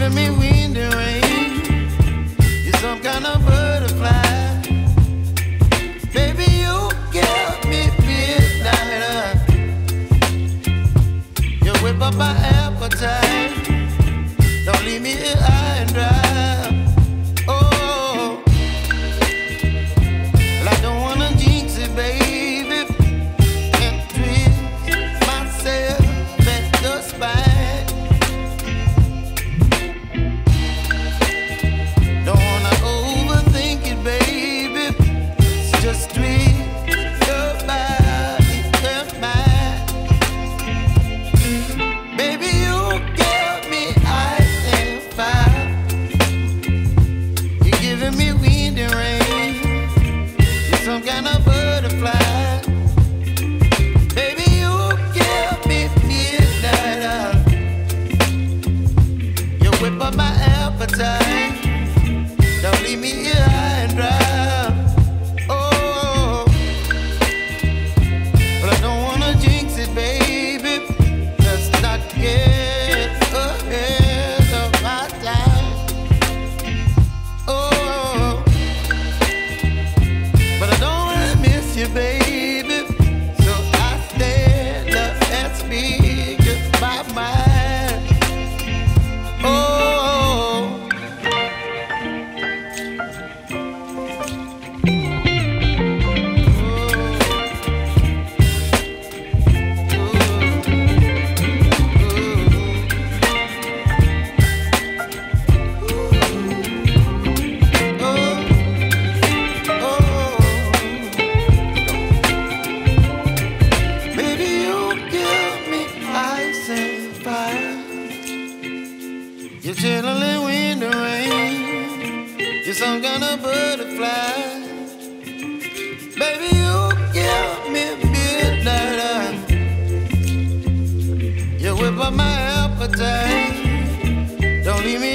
giving me wind and rain. You're some kind of butterfly. Baby, you give me midnight. You whip up my appetite. Don't leave me here high and dry. Oh, well, I don't wanna jinx it, baby, and twist myself at the spine. Don't wanna overthink it, baby. It's just twist your body and mine. Baby, you give me ice and fire. You're giving me wind and rain. You're some kind of butterfly. Baby, you give me midnight. You whip up my appetite. Don't leave me here high and dry. Oh, but I don't wanna jinx it, baby. Let's not get ahead of my time. Oh, but I don't wanna miss you, baby. So I stand up and speak just my mind. Oh. Baby, you give me ice and fire. You're chilling wind and rain. You're some kind of butterfly. Baby, you give me midnight. You whip up my appetite. Don't leave me